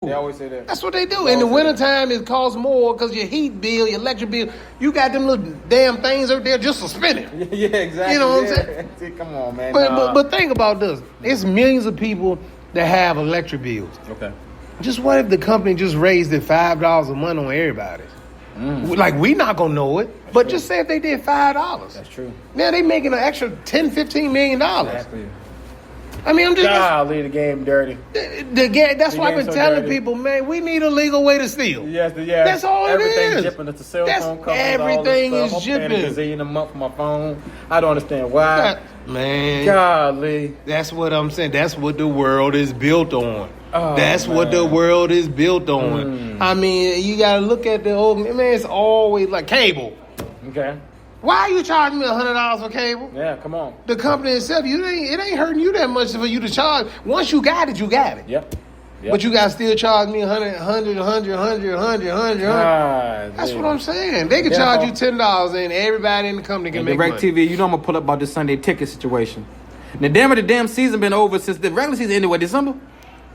They always say that. That's what they do. In the wintertime, it costs more because your heat bill, your electric bill, you got them little damn things out there just suspended. Yeah, exactly. You know what I'm saying? Come on, man. But think about this. It's millions of people that have electric bills. Okay. Just what if the company just raised it $5 a month on everybody? Like, we not going to know it. But just say if they did $5. That's true. Now they making an extra $10, $15 million. Exactly. I mean, I'm just... leave the game dirty. That's why I've been telling people, man, we need a legal way to steal. Yes. That's all it is. Everything's jipping. It's the cell phone companies. Everything all this is stuff. I'm paying jipping. $1 gazillion a month for my phone. I don't understand why. Man. Golly. That's what I'm saying. That's what the world is built on. Oh, That's man. what the world is built on. I mean, you got to look at the old... Man, it's always like cable. Okay. Why are you charging me $100 for cable? Yeah, come on. The company itself, it ain't hurting you that much for you to charge. Once you got it, you got it. Yep. But you got to still charge me $100. That's what I'm saying. They can charge you $10 and everybody in the company can make money. DirecTV, you know I'm going to pull up about this Sunday ticket situation. Now, the damn season been over since the regular season ended, December?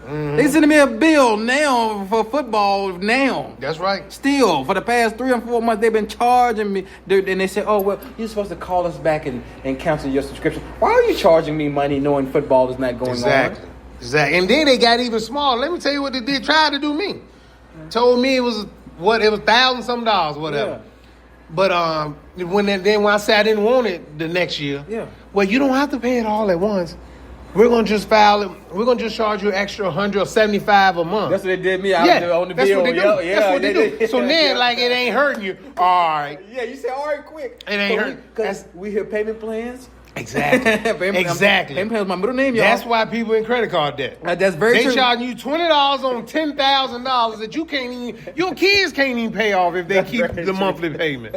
They sending me a bill now for football now. That's right. Still, for the past 3 or 4 months, they've been charging me. And they said, oh, well, you're supposed to call us back and cancel your subscription. Why are you charging me money knowing football is not going on? Exactly. And then they got even smaller. Let me tell you what they did. Tried to do me. Told me it was $1,000-something, whatever. Yeah. But when I said I didn't want it the next year, well, you don't have to pay it all at once. We're gonna just file it. We're gonna just charge you extra $100 or $75 a month. That's what they did me. I was on the bill. What they do. That's what they do. So then, like, it ain't hurting you. All right. Yeah, you say all right, quick. It ain't hurting. Because we hear payment plans. Exactly. Exactly. Payment plans is my middle name, y'all. That's why people in credit card debt. That's very true. They charging you $20 on $10,000 that you can't even. Your kids can't even pay off if they keep the monthly payment.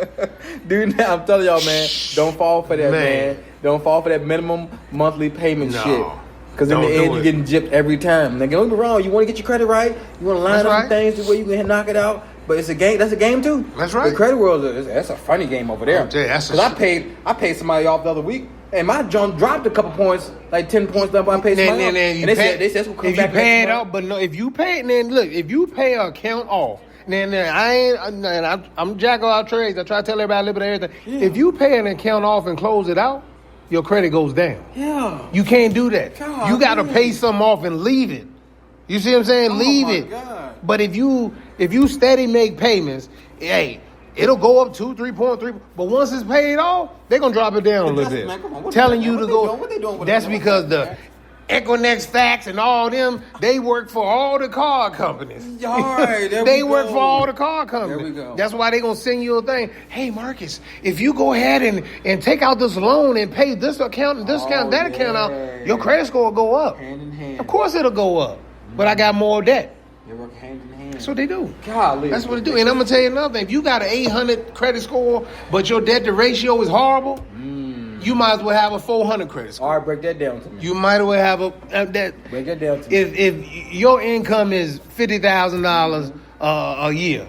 Dude, I'm telling y'all, man, don't fall for that, man. Don't fall for that minimum monthly payment shit. Because in the end, you're getting gypped every time. Now, don't get me wrong. You want to get your credit right. You want to line up some things the way you can knock it out. But it's a game. That's a game too. That's right. The credit world, that's a funny game over there. Because I paid somebody off the other week, and my junk dropped a couple points, like 10 points. I paid somebody off. And they said it's gonna come back. If you pay it off, but no, if you pay, then look, if you pay an account off. Then I'm jack of all trades. I try to tell everybody a little bit of everything. Yeah. If you pay an account off and close it out, your credit goes down. Yeah. You can't do that. God, you got to pay something off and leave it. You see what I'm saying? Leave it. God. But if you steady make payments, hey, it'll go up 3.3. But once it's paid off, they're going to drop it down a little bit. Man, telling you to go. What they doing that's because the Equinex Fax and all them, they work for all the car companies. All right, they work for all the car companies. There we go. That's why they're going to send you a thing. Hey, Marcus, if you go ahead and take out this loan and pay this account and this account, that account out, your credit score will go up. Hand in hand. Of course it'll go up. But I got more debt. They work hand in hand. That's what they do. Golly. That's what they do. And I'm going to tell you another thing. If you got an 800 credit score, but your debt to ratio is horrible, you might as well have a 400 credit score. All right, break that down to me. You might as well have that. Break that down to me. If your income is $50,000 a year,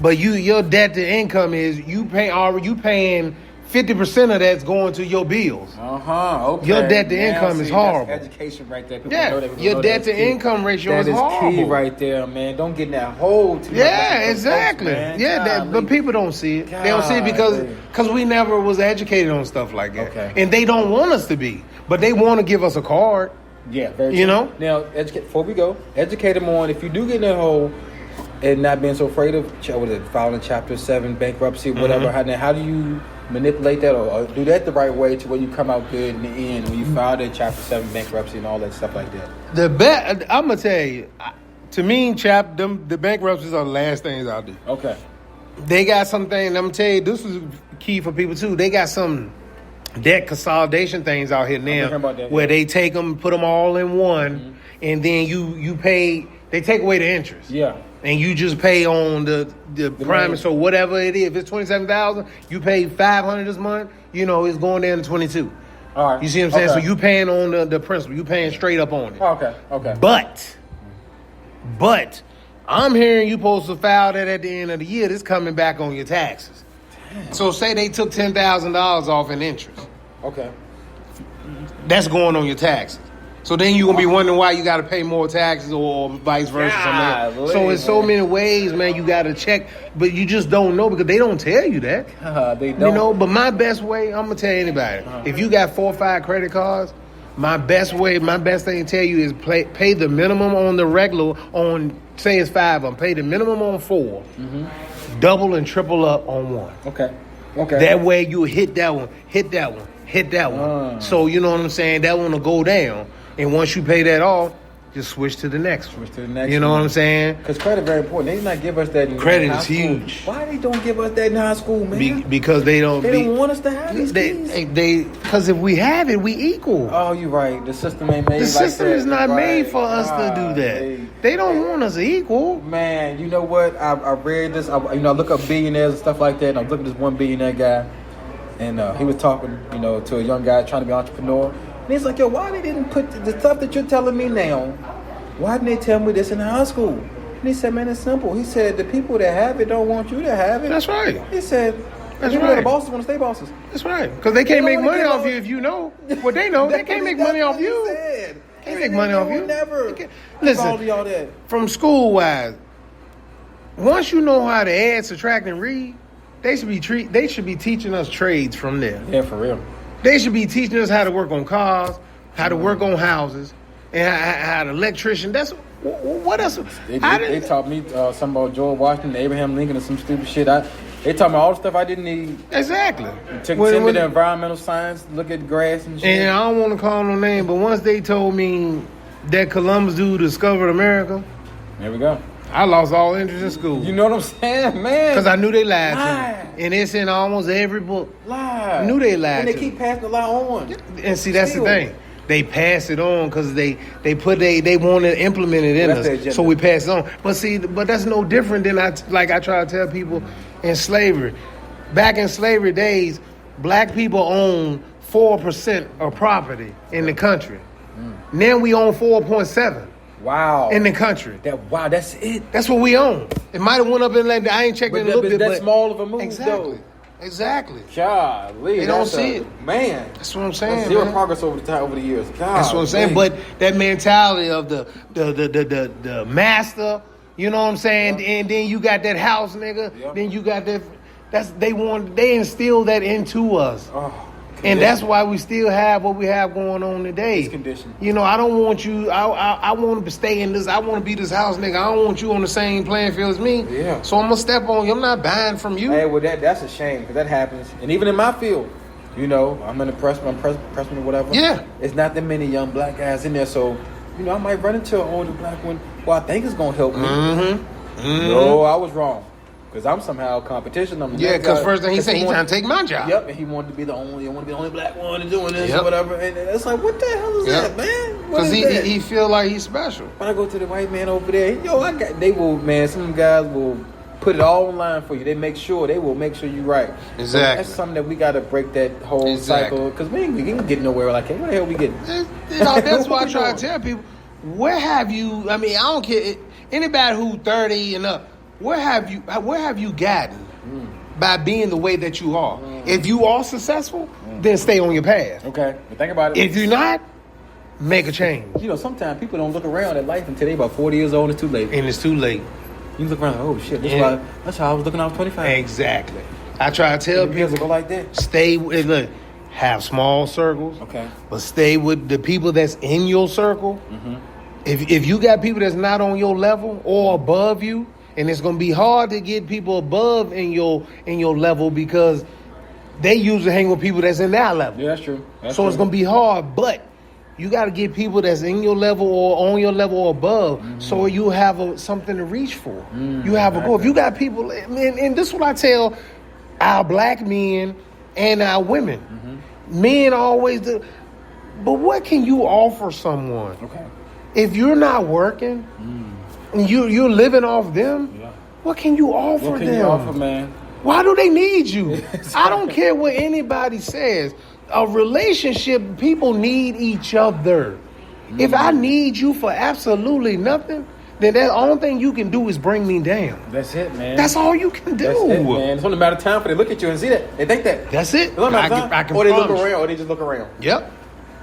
but your debt to income is you paying 50% of that's going to your bills. Okay. Your debt to income is horrible. That's education right there. People your debt to income ratio is horrible. That is key right there, man. Don't get in that hole. Exactly. But people don't see it. They don't see it because we never was educated on stuff like that. Okay. And they don't want us to be. But they want to give us a card. Yeah, very true. You know? Now, before we go, educate them on if you do get in that hole and not being so afraid of filing Chapter 7, bankruptcy, whatever. How do you manipulate that or do that the right way to where you come out good in the end when you file that Chapter 7 bankruptcy and all that stuff like that? I'm going to tell you, to me, the bankruptcies are the last things I'll do. Okay. They got something, I'm going to tell you, this is key for people too. They got some debt consolidation things out here now where they take them, put them all in one, and then you pay, they take away the interest. Yeah. And you just pay on the prime, so whatever it is. If it's $27,000, you pay $500 this month. It's going down to $22,000. All right. You see what I'm saying? So you paying on the principal. You paying straight up on it. Okay. But I'm hearing you supposed to file that at the end of the year. This coming back on your taxes. Damn. So say they took $10,000 off in interest. Okay. That's going on your taxes. So then you're going to be wondering why you got to pay more taxes or vice versa. So in so many ways, man, you got to check. But you just don't know because they don't tell you that. They don't. You know, but my best way, I'm going to tell anybody. If you got 4 or 5 credit cards, my best thing to tell you is pay the minimum on the regular on, say it's 5 of them. Pay the minimum on 4. Double and triple up on 1. Okay. That way you hit that one, hit that one. So you know what I'm saying? That one will go down. And once you pay that off, just switch to the next one. You know what I'm saying? Because credit very important. They not give us that in credit high is school. huge. Why they don't give us that in high school, man? Because they don't want us to have these keys. Because if we have it, we equal. Oh, you're right. The system ain't made The like system that. is not made for us to do that. They don't want us equal. Man, you know what? I read this. I look up billionaires and stuff like that. And I'm looking at this one billionaire guy. And he was talking, to a young guy trying to be an entrepreneur. And he's like, yo, why they didn't put the stuff that you're telling me now? Why didn't they tell me this in high school? And he said, man, it's simple. He said, the people that have it don't want you to have it. That's right. He said, that's right. right. The bosses want to stay bosses. That's right. Because they can't make money off you if you know. Well, they know. They can't make money off you. Can't make money off you. Never. Listen, from school-wise, once you know how to add, subtract, and read, they should be teaching us trades from there. Yeah, for real. They should be teaching us how to work on cars, how to work on houses, and how to electrician. That's what else. They taught me something about George Washington, Abraham Lincoln, and some stupid shit. They taught me all the stuff I didn't need. Exactly. Took me to environmental science, look at grass and shit. And I don't want to call no name, but once they told me that Columbus dude discovered America, there we go. I lost all interest in school. You know what I'm saying, man? Because I knew they lied to me. And it's in almost every book. Lie. I knew they lied and they keep passing the lie on. And see, that's the thing. They pass it on because they want to implement it in us. So we pass it on. But that's no different than I try to tell people in slavery. Back in slavery days, black people owned 4% of property in the country. Now we own 4.7%. Wow. In the country. That's it. That's what we own. It might have went up in like I ain't checked in a little bit. That's small of a move, Exactly. Golly. They don't see it. Man. That's what I'm saying. Zero progress over the years. God, that's what I'm saying. But that mentality of the master, you know what I'm saying? Yep. And then you got that house nigga. Yep. Then you got that. They instill that into us. Oh. And that's why we still have what we have going on today. It's conditioned. I don't want you. I want to stay in this. I want to be this house nigga. I don't want you on the same playing field as me. Yeah. So I'm gonna step on you. I'm not buying from you. Hey, well that's a shame because that happens. And even in my field, I'm in the freshman or whatever. Yeah. It's not that many young black guys in there, so I might run into an older black one who I think is gonna help me. No, I was wrong. Because I'm somehow competition. Because first thing he said, he's trying to take my job. Yep, and he wanted to be the only black one doing this or whatever. And it's like, what the hell is that, man? Because he feel like he's special. When I go to the white man over there, some guys will put it all online for you. They will make sure you're right. Exactly. So that's something that we got to break that whole cycle. Because we ain't getting nowhere like, hey, what the hell we getting? That's why I try to tell people, where have you, I don't care, anybody who 30 and up, where have you gotten by being the way that you are? If you are successful, then stay on your path. Okay, but think about it. If you're not, make a change. Sometimes people don't look around at life until they about 40 years old and it's too late. And it's too late. You look around, oh shit, that's how I was looking when I was 25. Exactly. I try to tell people, go like that. Look, have small circles. Okay. But stay with the people that's in your circle. Mm-hmm. If you got people that's not on your level or above you, and it's gonna be hard to get people above in your level because they usually hang with people that's in their level. Yeah, that's true. It's gonna be hard, but you got to get people that's in your level or on your level or above, so you have something to reach for. You have a goal. If you got people, and this is what I tell our black men and our women. Men always do, but what can you offer someone? Okay. If you're not working, and you're living off them, what can you offer them? What can you offer, man? Why do they need you? I don't care what anybody says. A relationship, people need each other. If I need you for absolutely nothing, then the only thing you can do is bring me down. That's it, man. That's all you can do. That's it, man. It's only a matter of time for they look at you and see that. They think that. That's it. It's only a matter of time. Or they look around, or they just look around. Yep.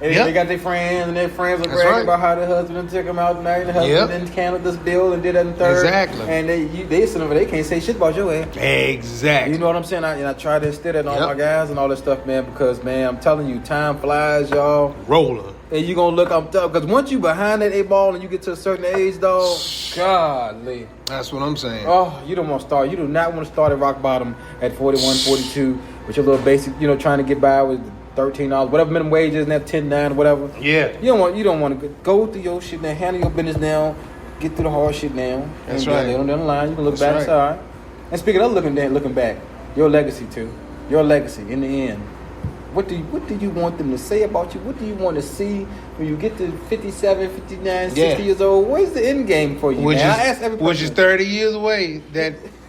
And they got their friends, and their friends are bragging about how the husband took them out tonight, and the husband then handled this bill and did that and third. Exactly. And they sit over, they can't say shit about your ass. Exactly. You know what I'm saying? I try to instill that on all my guys and all this stuff, man, because, man, I'm telling you, time flies, y'all. Rolling. And you gonna look up, because once you behind that 8 ball and you get to a certain age, dog, golly. That's what I'm saying. Oh, you don't want to start. You do not want to start at rock bottom at 41, 42 with your little basic, trying to get by with $13, whatever minimum wage is, and that $10.9, whatever. Yeah. You don't want to go through your shit now, handle your business now, get through the hard shit now. That's and right. Down the line, you can look back side. And speaking of looking back, your legacy too. Your legacy in the end. What do you want them to say about you? What do you want to see when you get to 57, 59, 60 years old? Where's the end game for you, man? I ask every person. Which is 30 years away.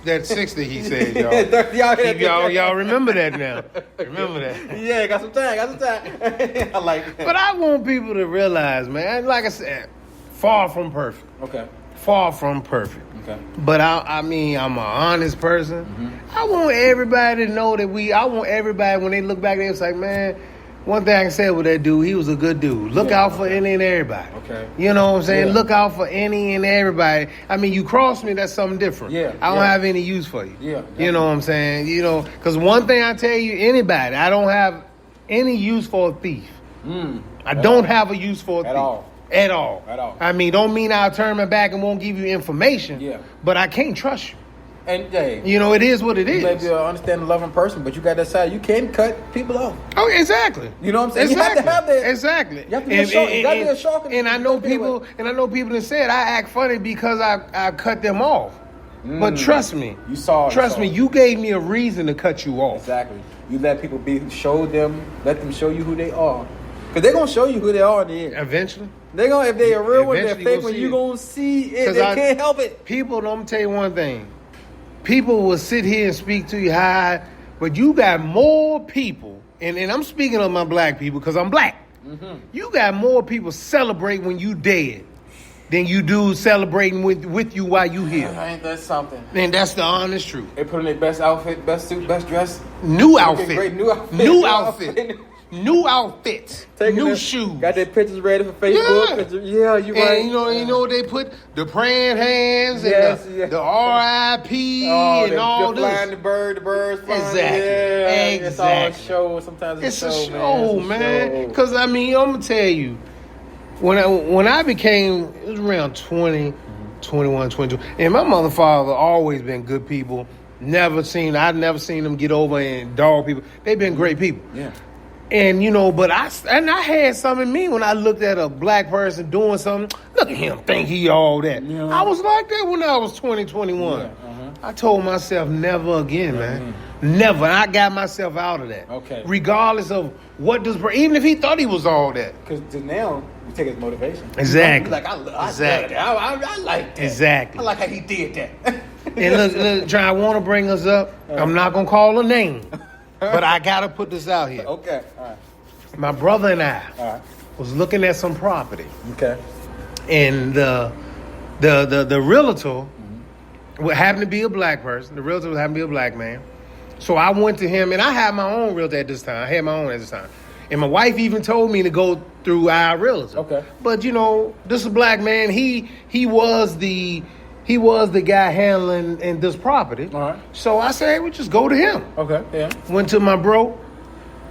That 60, he said, y'all. y'all remember that now. Remember that. Yeah, got some time. I like that. But I want people to realize, man, like I said, far from perfect. Okay. Far from perfect. Okay. But I'm an honest person. Mm-hmm. I want everybody to know that I want everybody, when they look back, they're like, man, one thing I can say with that dude, he was a good dude. Look out for any and everybody. Okay. You know what I'm saying? Yeah. Look out for any and everybody. I mean, you cross me, that's something different. Yeah. I don't have any use for you. Yeah. Definitely. You know what I'm saying? Because one thing I tell you, anybody, I don't have any use for a thief. I don't have a use for a thief. At all. I mean, don't mean I'll turn my back and won't give you information. Yeah. But I can't trust you. And hey, it is what it is. You may be an understanding, loving person, but you got that side. You can cut people off. Oh, exactly. You know what I'm saying? Exactly. You have to have that. Exactly. You have to be a shark. You got to be a shark. And I know people. And I know people that said I act funny because I cut them off. But trust me. Trust me. You gave me a reason to cut you off. Exactly. You let people be. Let them show you who they are. Because they're going to show you who they are in the end. Eventually. They're going to, if they're a real one, they're fake one, you're going to see it. They can't help it. People, let me tell you one thing. People will sit here and speak to you high, but you got more people, and I'm speaking of my black people because I'm black. Mm-hmm. You got more people celebrate when you dead than you do celebrating with you while you here. Ain't that something? And that's the honest truth. They put in their best outfit, best suit, best dress. New outfit. Great new outfit. New outfit. New outfits, new shoes. Got their pictures ready for Facebook. Yeah, you right. And they put the praying hands and the R.I.P. and all this. Flying the birds flying. Exactly. Yeah, it's all a show. Sometimes it's a show, man. Because I'm gonna tell you, when I became, it was around 20, 21, 22, and my mother and father always been good people. I've never seen them get over and dog people. They've been great people. Yeah. And but I had something in me when I looked at a black person doing something. Look at him, think he all that. Yeah. I was like that when I was 20, 21. Yeah, I told myself never again, man. Never. And I got myself out of that. Okay. Regardless of even if he thought he was all that. Because now you take his motivation. Exactly. Like I like that. Exactly. I like how he did that. And look, I want to bring us up. I'm not gonna call a name. But I gotta put this out here. Okay. All right. My brother and I was looking at some property. Okay. And the realtor happened to be a black person. The realtor happened to be a black man. So I went to him, and I had my own realtor at this time. And my wife even told me to go through our realtor. Okay. But this is a black man. He was the guy handling in this property. All right. So I said, hey, we just go to him. Okay. Yeah. Went to my bro,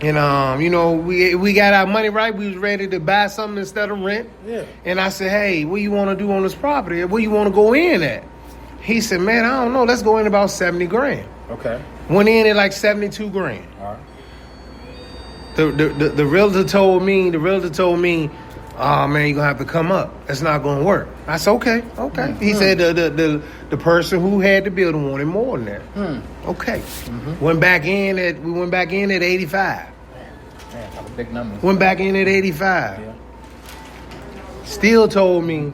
and we got our money right. We was ready to buy something instead of rent. Yeah. And I said, hey, what you want to do on this property? Where you want to go in at? He said, man, I don't know. Let's go in about $70,000. Okay. Went in at like $72,000. All right. The realtor told me, oh man, you're gonna have to come up. That's not gonna work. I said, okay. Mm-hmm. He said the person who had the building wanted more than that. Okay. Mm-hmm. We went back in at 85. Man, that's a big number. Went back in at 85. Yeah. Still told me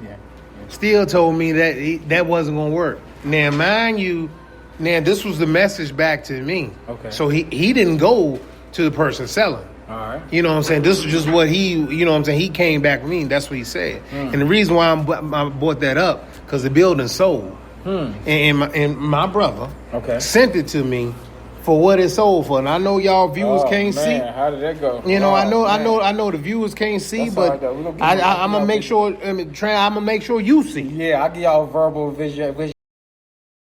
that wasn't gonna work. Now mind you, this was the message back to me. Okay. So he didn't go to the person selling. All right. You know what I'm saying? This is just what he came back with me, and that's what he said. And the reason why I brought that up, because the building sold. And my brother sent it to me for what it's sold for. And I know y'all viewers can't see. How did that go? You know, I know the viewers can't see, That's but all right, I'm gonna make sure. I'm gonna make sure you see. Yeah, I'll give y'all a verbal vision.